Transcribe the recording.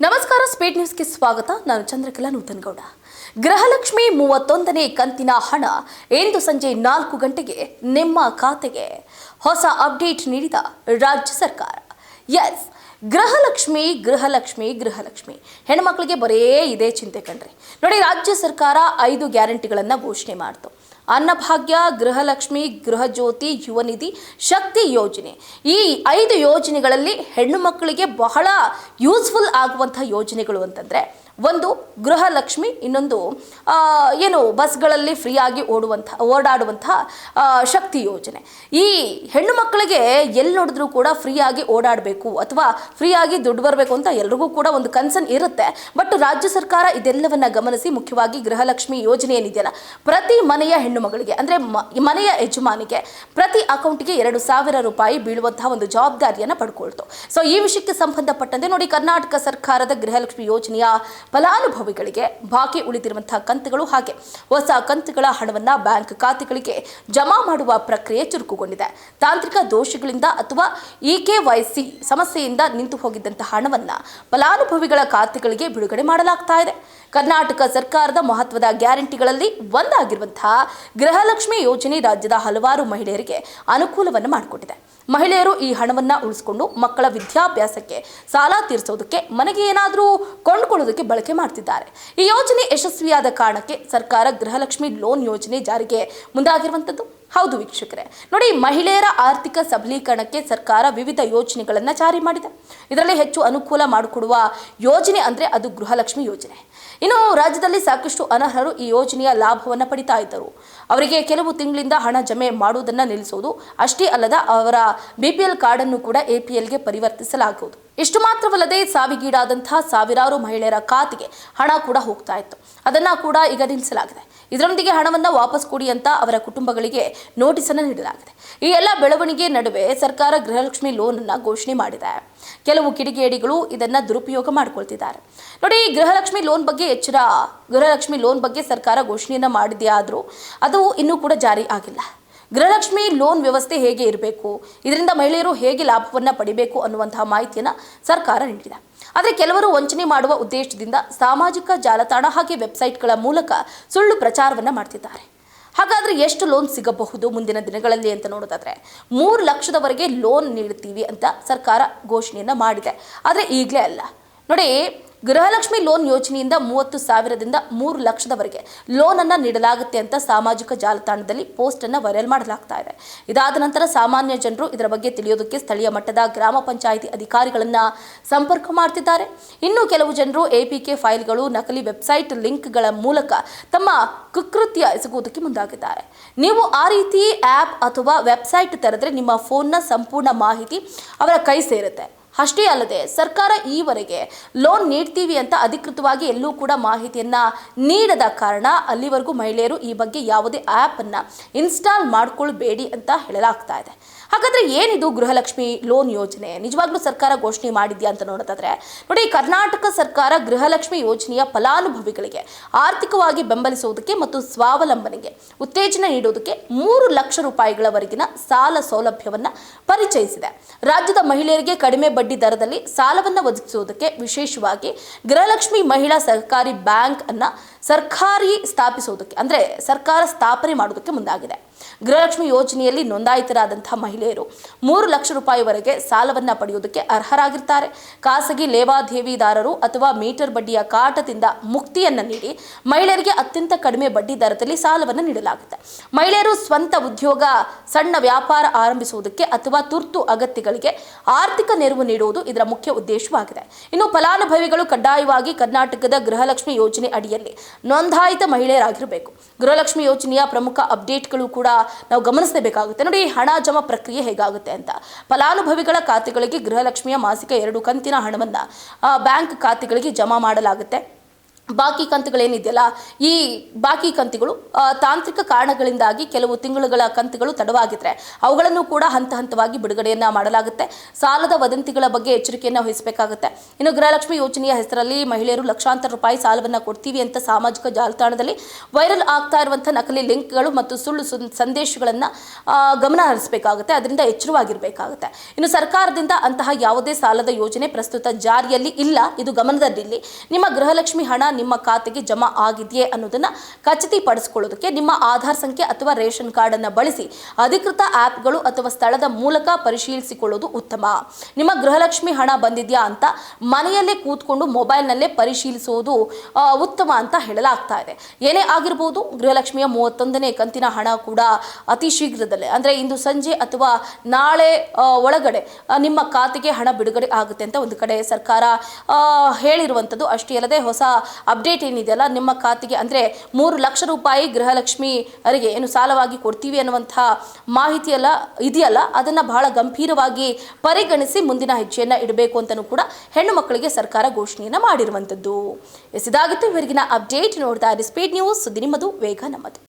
ನಮಸ್ಕಾರ, ಸ್ಪೀಡ್ ನ್ಯೂಸ್ಗೆ ಸ್ವಾಗತ. ನಾನು ಚಂದ್ರಕಲಾ ನೂತನಗೌಡ. ಗೃಹಲಕ್ಷ್ಮಿ 31ನೇ ಕಂತಿನ ಹಣ ಇಂದು ಸಂಜೆ 4 ಗಂಟೆಗೆ ನಿಮ್ಮ ಖಾತೆಗೆ. ಹೊಸ ಅಪ್ಡೇಟ್ ನೀಡಿದ ರಾಜ್ಯ ಸರ್ಕಾರ. ಎಸ್, ಗೃಹಲಕ್ಷ್ಮಿ ಹೆಣ್ಮಕ್ಳಿಗೆ ಬರೇ ಇದೇ ಚಿಂತೆ ಕಣ್ರಿ. ನೋಡಿ, ರಾಜ್ಯ ಸರ್ಕಾರ 5 ಗ್ಯಾರಂಟಿಗಳನ್ನು ಘೋಷಣೆ ಮಾಡಿತು. ಅನ್ನಭಾಗ್ಯ, ಗೃಹಲಕ್ಷ್ಮಿ, ಗೃಹಜ್ಯೋತಿ, ಯುವನಿಧಿ, ಶಕ್ತಿ ಯೋಜನೆ. ಈ 5 ಯೋಜನೆಗಳಲ್ಲಿ ಹೆಣ್ಣು ಮಕ್ಕಳಿಗೆ ಬಹಳ ಯೂಸ್ಫುಲ್ ಆಗುವಂಥ ಯೋಜನೆಗಳು ಅಂತಂದರೆ, ಒಂದು ಗೃಹಲಕ್ಷ್ಮಿ, ಇನ್ನೊಂದು ಬಸ್ಗಳಲ್ಲಿ ಫ್ರೀಯಾಗಿ ಓಡಾಡುವಂಥ ಶಕ್ತಿ ಯೋಜನೆ. ಈ ಹೆಣ್ಣು ಮಕ್ಕಳಿಗೆ ಎಲ್ಲಿ ನೋಡಿದ್ರೂ ಕೂಡ ಫ್ರೀಯಾಗಿ ಓಡಾಡಬೇಕು ಅಥವಾ ಫ್ರೀಯಾಗಿ ದುಡ್ಡು ಬರಬೇಕು ಅಂತ ಎಲ್ರಿಗೂ ಕೂಡ ಒಂದು ಕನ್ಸರ್ನ್ ಇರುತ್ತೆ. ಬಟ್ ರಾಜ್ಯ ಸರ್ಕಾರ ಇದೆಲ್ಲವನ್ನ ಗಮನಿಸಿ ಮುಖ್ಯವಾಗಿ ಗೃಹಲಕ್ಷ್ಮಿ ಯೋಜನೆ ಏನಿದೆಯಲ್ಲ, ಪ್ರತಿ ಮನೆಯ ಹೆಣ್ಣು ಮಗಳಿಗೆ ಅಂದರೆ ಮನೆಯ ಯಜಮಾನಿಗೆ ಪ್ರತಿ ಅಕೌಂಟ್ಗೆ 2,000 ರೂಪಾಯಿ ಬೀಳುವಂತಹ ಒಂದು ಜವಾಬ್ದಾರಿಯನ್ನು ಪಡ್ಕೊಳ್ತು. ಸೊ ಈ ವಿಷಯಕ್ಕೆ ಸಂಬಂಧಪಟ್ಟಂತೆ ನೋಡಿ, ಕರ್ನಾಟಕ ಸರ್ಕಾರದ ಗೃಹಲಕ್ಷ್ಮಿ ಯೋಜನೆಯ ಫಲಾನುಭವಿಗಳಿಗೆ ಬಾಕಿ ಉಳಿದಿರುವಂತಹ ಕಂತುಗಳು ಹಾಗೆ ಹೊಸ ಕಂತುಗಳ ಹಣವನ್ನು ಬ್ಯಾಂಕ್ ಖಾತೆಗಳಿಗೆ ಜಮಾ ಮಾಡುವ ಪ್ರಕ್ರಿಯೆ ಚುರುಕುಗೊಂಡಿದೆ. ತಾಂತ್ರಿಕ ದೋಷಗಳಿಂದ ಅಥವಾ EKYC ಸಮಸ್ಯೆಯಿಂದ ನಿಂತು ಹೋಗಿದ್ದಂತಹ ಹಣವನ್ನು ಫಲಾನುಭವಿಗಳ ಖಾತೆಗಳಿಗೆ ಬಿಡುಗಡೆ ಮಾಡಲಾಗ್ತಾ ಇದೆ. ಕರ್ನಾಟಕ ಸರ್ಕಾರದ ಮಹತ್ವದ ಗ್ಯಾರಂಟಿಗಳಲ್ಲಿ ಒಂದಾಗಿರುವಂತಹ ಗೃಹಲಕ್ಷ್ಮಿ ಯೋಜನೆ ರಾಜ್ಯದ ಹಲವಾರು ಮಹಿಳೆಯರಿಗೆ ಅನುಕೂಲವನ್ನು ಮಾಡಿಕೊಟ್ಟಿದೆ. ಮಹಿಳೆಯರು ಈ ಹಣವನ್ನು ಉಳಿಸಿಕೊಂಡು ಮಕ್ಕಳ ವಿದ್ಯಾಭ್ಯಾಸಕ್ಕೆ, ಸಾಲ ತೀರಿಸೋದಕ್ಕೆ, ಮನೆಗೆ ಏನಾದರೂ ಕೊಂಡುಕೊಳ್ಳೋದಕ್ಕೆ ಬಳಕೆ ಮಾಡ್ತಿದ್ದಾರೆ. ಈ ಯೋಜನೆ ಯಶಸ್ವಿಯಾದ ಕಾರಣಕ್ಕೆ ಸರ್ಕಾರ ಗೃಹಲಕ್ಷ್ಮಿ ಲೋನ್ ಯೋಜನೆ ಜಾರಿಗೆ ಮುಂದಾಗಿರುವಂಥದ್ದು. ಹೌದು ವೀಕ್ಷಕರೇ, ನೋಡಿ, ಮಹಿಳೆಯರ ಆರ್ಥಿಕ ಸಬಲೀಕರಣಕ್ಕೆ ಸರ್ಕಾರ ವಿವಿಧ ಯೋಜನೆಗಳನ್ನು ಜಾರಿ ಮಾಡಿದೆ. ಇದರಲ್ಲಿ ಹೆಚ್ಚು ಅನುಕೂಲ ಮಾಡಿಕೊಡುವ ಯೋಜನೆ ಅಂದರೆ ಅದು ಗೃಹಲಕ್ಷ್ಮಿ ಯೋಜನೆ. ಇನ್ನು ರಾಜ್ಯದಲ್ಲಿ ಸಾಕಷ್ಟು ಅನರ್ಹರು ಈ ಯೋಜನೆಯ ಲಾಭವನ್ನು ಪಡಿತಾ ಇದ್ದರು. ಅವರಿಗೆ ಕೆಲವು ತಿಂಗಳಿಂದ ಹಣ ಜಮೆ ಮಾಡುವುದನ್ನು ನಿಲ್ಲಿಸುವುದು ಅಷ್ಟೇ ಅಲ್ಲದ ಅವರ BPL ಕಾರ್ಡನ್ನು ಕೂಡ APLಗೆ ಪರಿವರ್ತಿಸಲಾಗುವುದು. ಇಷ್ಟು ಮಾತ್ರವಲ್ಲದೆ ಸಾವಿಗೀಡಾದಂತಹ ಸಾವಿರಾರು ಮಹಿಳೆಯರ ಖಾತೆಗೆ ಹಣ ಕೂಡ ಹೋಗ್ತಾ ಇತ್ತು. ಅದನ್ನು ಕೂಡ ಈಗ ನಿಲ್ಲಿಸಲಾಗಿದೆ. ಇದರೊಂದಿಗೆ ಹಣವನ್ನು ವಾಪಸ್ ಕೊಡಿ ಅಂತ ಅವರ ಕುಟುಂಬಗಳಿಗೆ ನೋಟಿಸನ್ನು ನೀಡಲಾಗಿದೆ. ಈ ಎಲ್ಲ ಬೆಳವಣಿಗೆ ನಡುವೆ ಸರ್ಕಾರ ಗೃಹಲಕ್ಷ್ಮಿ ಲೋನ್ ಅನ್ನು ಘೋಷಣೆ ಮಾಡಿದೆ. ಕೆಲವು ಕಿಡಿಗೇಡಿಗಳು ಇದನ್ನು ದುರುಪಯೋಗ ಮಾಡಿಕೊಳ್ತಿದ್ದಾರೆ. ನೋಡಿ, ಗೃಹಲಕ್ಷ್ಮಿ ಲೋನ್ ಬಗ್ಗೆ ಸರ್ಕಾರ ಘೋಷಣೆಯನ್ನು ಮಾಡಿದೆಯಾದರೂ ಅದು ಇನ್ನೂ ಕೂಡ ಜಾರಿ ಆಗಿಲ್ಲ. ಗೃಹಲಕ್ಷ್ಮಿ ಲೋನ್ ವ್ಯವಸ್ಥೆ ಹೇಗೆ ಇರಬೇಕು, ಇದರಿಂದ ಮಹಿಳೆಯರು ಹೇಗೆ ಲಾಭವನ್ನು ಪಡಿಬೇಕು ಅನ್ನುವಂತಹ ಮಾಹಿತಿಯನ್ನು ಸರ್ಕಾರ ನೀಡಿದೆ. ಆದರೆ ಕೆಲವರು ವಂಚನೆ ಮಾಡುವ ಉದ್ದೇಶದಿಂದ ಸಾಮಾಜಿಕ ಜಾಲತಾಣ ಹಾಗೆ ವೆಬ್ಸೈಟ್ಗಳ ಮೂಲಕ ಸುಳ್ಳು ಪ್ರಚಾರವನ್ನು ಮಾಡ್ತಿದ್ದಾರೆ. ಹಾಗಾದರೆ ಎಷ್ಟು ಲೋನ್ ಸಿಗಬಹುದು ಮುಂದಿನ ದಿನಗಳಲ್ಲಿ ಅಂತ ನೋಡೋದಾದರೆ, 3 ಲಕ್ಷದವರೆಗೆ ಲೋನ್ ನೀಡುತ್ತೀವಿ ಅಂತ ಸರ್ಕಾರ ಘೋಷಣೆಯನ್ನು ಮಾಡಿದೆ. ಆದರೆ ಈಗಲೇ ಅಲ್ಲ. ನೋಡಿ, ಗೃಹಲಕ್ಷ್ಮಿ ಲೋನ್ ಯೋಜನೆಯಿಂದ 30,000ದಿಂದ 3 ಲಕ್ಷದವರೆಗೆ ಲೋನನ್ನು ನೀಡಲಾಗುತ್ತೆ ಅಂತ ಸಾಮಾಜಿಕ ಜಾಲತಾಣದಲ್ಲಿ ಪೋಸ್ಟನ್ನು ವೈರಲ್ ಮಾಡಲಾಗ್ತಾ ಇದೆ. ಇದಾದ ನಂತರ ಸಾಮಾನ್ಯ ಜನರು ಇದರ ಬಗ್ಗೆ ತಿಳಿಯೋದಕ್ಕೆ ಸ್ಥಳೀಯ ಮಟ್ಟದ ಗ್ರಾಮ ಪಂಚಾಯಿತಿ ಅಧಿಕಾರಿಗಳನ್ನು ಸಂಪರ್ಕ ಮಾಡ್ತಿದ್ದಾರೆ. ಇನ್ನು ಕೆಲವು ಜನರು APK ಫೈಲ್ಗಳು, ನಕಲಿ ವೆಬ್ಸೈಟ್ ಲಿಂಕ್ಗಳ ಮೂಲಕ ತಮ್ಮ ಕುಕೃತ್ಯ ಎಸಗುವುದಕ್ಕೆ ಮುಂದಾಗಿದ್ದಾರೆ. ನೀವು ಆ ರೀತಿ ಆ್ಯಪ್ ಅಥವಾ ವೆಬ್ಸೈಟ್ ತೆರೆದರೆ ನಿಮ್ಮ ಫೋನ್ನ ಸಂಪೂರ್ಣ ಮಾಹಿತಿ ಅವರ ಕೈ ಸೇರುತ್ತೆ. ಅಷ್ಟೇ ಅಲ್ಲದೆ ಸರ್ಕಾರ ಈವರೆಗೆ ಲೋನ್ ನೀಡ್ತೀವಿ ಅಂತ ಅಧಿಕೃತವಾಗಿ ಎಲ್ಲೂ ಕೂಡ ಮಾಹಿತಿಯನ್ನು ನೀಡದ ಕಾರಣ ಅಲ್ಲಿವರೆಗೂ ಮಹಿಳೆಯರು ಈ ಬಗ್ಗೆ ಯಾವುದೇ ಆ್ಯಪನ್ನು ಇನ್ಸ್ಟಾಲ್ ಮಾಡ್ಕೊಳ್ಬೇಡಿ ಅಂತ ಹೇಳಲಾಗ್ತಾ ಇದೆ. ಹಾಗಾದರೆ ಏನಿದು ಗೃಹಲಕ್ಷ್ಮಿ ಲೋನ್ ಯೋಜನೆ? ನಿಜವಾಗ್ಲೂ ಸರ್ಕಾರ ಘೋಷಣೆ ಮಾಡಿದ್ಯಾ ಅಂತ ನೋಡೋದಾದ್ರೆ, ನೋಡಿ, ಕರ್ನಾಟಕ ಸರ್ಕಾರ ಗೃಹಲಕ್ಷ್ಮಿ ಯೋಜನೆಯ ಫಲಾನುಭವಿಗಳಿಗೆ ಆರ್ಥಿಕವಾಗಿ ಬೆಂಬಲಿಸುವುದಕ್ಕೆ ಮತ್ತು ಸ್ವಾವಲಂಬನೆಗೆ ಉತ್ತೇಜನ ನೀಡುವುದಕ್ಕೆ 3 ಲಕ್ಷ ರೂಪಾಯಿಗಳವರೆಗಿನ ಸಾಲ ಸೌಲಭ್ಯವನ್ನು ಪರಿಚಯಿಸಿದೆ. ರಾಜ್ಯದ ಮಹಿಳೆಯರಿಗೆ ಕಡಿಮೆ ಬಡ್ಡಿ ದರದಲ್ಲಿ ಸಾಲವನ್ನು ಒದಗಿಸುವುದಕ್ಕೆ ವಿಶೇಷವಾಗಿ ಗೃಹಲಕ್ಷ್ಮಿ ಮಹಿಳಾ ಸಹಕಾರಿ ಬ್ಯಾಂಕ್ ಅನ್ನ ಸರ್ಕಾರ ಸ್ಥಾಪನೆ ಮಾಡುವುದಕ್ಕೆ ಮುಂದಾಗಿದೆ. ಗೃಹಲಕ್ಷ್ಮಿ ಯೋಜನೆಯಲ್ಲಿ ನೋಂದಾಯಿತರಾದಂತಹ ಮಹಿಳೆಯರು 3 ಲಕ್ಷ ರೂಪಾಯಿವರೆಗೆ ಸಾಲವನ್ನು ಪಡೆಯುವುದಕ್ಕೆ ಅರ್ಹರಾಗಿರ್ತಾರೆ. ಖಾಸಗಿ ಲೇವಾದೇವಿದಾರರು ಅಥವಾ ಮೀಟರ್ ಬಡ್ಡಿಯ ಕಾಟದಿಂದ ಮುಕ್ತಿಯನ್ನು ನೀಡಿ ಮಹಿಳೆಯರಿಗೆ ಅತ್ಯಂತ ಕಡಿಮೆ ಬಡ್ಡಿ ದರದಲ್ಲಿ ಸಾಲವನ್ನು ನೀಡಲಾಗುತ್ತೆ. ಮಹಿಳೆಯರು ಸ್ವಂತ ಉದ್ಯೋಗ, ಸಣ್ಣ ವ್ಯಾಪಾರ ಆರಂಭಿಸುವುದಕ್ಕೆ ಅಥವಾ ತುರ್ತು ಅಗತ್ಯಗಳಿಗೆ ಆರ್ಥಿಕ ನೆರವು ನೀಡುವುದು ಇದರ ಮುಖ್ಯ ಉದ್ದೇಶವಾಗಿದೆ. ಇನ್ನು ಫಲಾನುಭವಿಗಳು ಕಡ್ಡಾಯವಾಗಿ ಕರ್ನಾಟಕದ ಗೃಹಲಕ್ಷ್ಮಿ ಯೋಜನೆ ಅಡಿಯಲ್ಲಿ ನೋಂದಾಯಿತ ಮಹಿಳೆಯರಾಗಿರಬೇಕು. ಗೃಹಲಕ್ಷ್ಮಿ ಯೋಜನೆಯ ಪ್ರಮುಖ ಅಪ್ಡೇಟ್ಗಳು ಕೂಡ ನಾವು ಗಮನಿಸಬೇಕಾಗುತ್ತೆ. ನೋಡಿ, ಹಣ ಜಮಾ ಪ್ರಕ್ರಿಯೆ ಹೇಗಾಗುತ್ತೆ ಅಂತ. ಫಲಾನುಭವಿಗಳ ಖಾತೆಗಳಿಗೆ ಗೃಹಲಕ್ಷ್ಮಿಯ ಮಾಸಿಕ 2 ಕಂತಿನ ಹಣವನ್ನು ಬ್ಯಾಂಕ್ ಖಾತೆಗಳಿಗೆ ಜಮಾ ಮಾಡಲಾಗುತ್ತೆ. ಬಾಕಿ ಕಂತುಗಳೇನಿದೆಯಲ್ಲ, ಈ ಬಾಕಿ ಕಂತುಗಳು ತಾಂತ್ರಿಕ ಕಾರಣಗಳಿಂದಾಗಿ ಕೆಲವು ತಿಂಗಳುಗಳ ಕಂತುಗಳು ತಡವಾಗಿದ್ರೆ ಅವುಗಳನ್ನು ಕೂಡ ಹಂತ ಹಂತವಾಗಿ ಬಿಡುಗಡೆಯನ್ನ ಮಾಡಲಾಗುತ್ತೆ. ಸಾಲದ ವದಂತಿಗಳ ಬಗ್ಗೆ ಎಚ್ಚರಿಕೆಯನ್ನು ವಹಿಸಬೇಕಾಗುತ್ತೆ. ಇನ್ನು ಗೃಹಲಕ್ಷ್ಮಿ ಯೋಜನೆಯ ಹೆಸರಲ್ಲಿ ಮಹಿಳೆಯರು ಲಕ್ಷಾಂತರ ರೂಪಾಯಿ ಸಾಲವನ್ನು ಕೊಡ್ತೀವಿ ಅಂತ ಸಾಮಾಜಿಕ ಜಾಲತಾಣದಲ್ಲಿ ವೈರಲ್ ಆಗ್ತಾ ಇರುವಂತಹ ನಕಲಿ ಲಿಂಕ್ಗಳು ಮತ್ತು ಸುಳ್ಳು ಸಂದೇಶಗಳನ್ನು ಗಮನ ಹರಿಸಬೇಕಾಗುತ್ತೆ. ಅದರಿಂದ ಎಚ್ಚರವಾಗಿರಬೇಕಾಗುತ್ತೆ. ಇನ್ನು ಸರ್ಕಾರದಿಂದ ಅಂತಹ ಯಾವುದೇ ಸಾಲದ ಯೋಜನೆ ಪ್ರಸ್ತುತ ಜಾರಿಯಲ್ಲಿ ಇಲ್ಲ. ಇದು ಗಮನದಲ್ಲಿರಲಿ. ನಿಮ್ಮ ಗೃಹಲಕ್ಷ್ಮಿ ಹಣ ನಿಮ್ಮ ಖಾತೆಗೆ ಜಮಾ ಆಗಿದೆಯೇ ಅನ್ನೋದನ್ನ ಖಚಿತಪಡಿಸಿಕೊಳ್ಳೋದಕ್ಕೆ ನಿಮ್ಮ ಆಧಾರ್ ಸಂಖ್ಯೆ ಅಥವಾ ರೇಷನ್ ಕಾರ್ಡ್ ಅನ್ನು ಬಳಸಿ ಅಧಿಕೃತ ಆ್ಯಪ್ಗಳು ಅಥವಾ ಸ್ಥಳದ ಮೂಲಕ ಪರಿಶೀಲಿಸಿಕೊಳ್ಳೋದು ಉತ್ತಮ. ನಿಮ್ಮ ಗೃಹಲಕ್ಷ್ಮಿ ಹಣ ಬಂದಿದೆಯಾ ಅಂತ ಮನೆಯಲ್ಲೇ ಕೂತ್ಕೊಂಡು ಮೊಬೈಲ್ನಲ್ಲೇ ಪರಿಶೀಲಿಸುವುದು ಉತ್ತಮ ಅಂತ ಹೇಳಲಾಗ್ತಾ ಇದೆ. ಏನೇ ಆಗಿರಬಹುದು, ಗೃಹಲಕ್ಷ್ಮಿಯ 31ನೇ ಕಂತಿನ ಹಣ ಕೂಡ ಅತಿ ಶೀಘ್ರದಲ್ಲೇ ಅಂದರೆ ಇಂದು ಸಂಜೆ ಅಥವಾ ನಾಳೆ ಒಳಗಡೆ ನಿಮ್ಮ ಖಾತೆಗೆ ಹಣ ಬಿಡುಗಡೆ ಆಗುತ್ತೆ ಅಂತ ಒಂದು ಕಡೆ ಸರ್ಕಾರ ಹೇಳಿರುವಂಥದ್ದು. ಅಷ್ಟೇ ಅಲ್ಲದೆ ಹೊಸ ಅಪ್ಡೇಟ್ ಏನಿದೆಯಲ್ಲ, ನಿಮ್ಮ ಖಾತೆಗೆ ಅಂದರೆ 3 ಲಕ್ಷ ರೂಪಾಯಿ ಗೃಹಲಕ್ಷ್ಮಿ ಅವರಿಗೆ ಏನು ಸಾಲವಾಗಿ ಕೊಡ್ತೀವಿ ಅನ್ನುವಂತಹ ಮಾಹಿತಿ ಇದೆಯಲ್ಲ, ಅದನ್ನು ಬಹಳ ಗಂಭೀರವಾಗಿ ಪರಿಗಣಿಸಿ ಮುಂದಿನ ಹೆಜ್ಜೆಯನ್ನು ಇಡಬೇಕು ಅಂತಲೂ ಕೂಡ ಹೆಣ್ಣು ಮಕ್ಕಳಿಗೆ ಸರ್ಕಾರ ಘೋಷಣೆಯನ್ನು ಮಾಡಿರುವಂಥದ್ದು. ಇದಾಗಿತ್ತು ಇವರಿಗಿನ ಅಪ್ಡೇಟ್. ನೋಡ್ತಾ ಇರಿ ಸ್ಪೀಡ್ ನ್ಯೂಸ್, ಸುದ್ದಿ ನಿಮ್ಮದು, ವೇಗ ನಮ್ಮದು.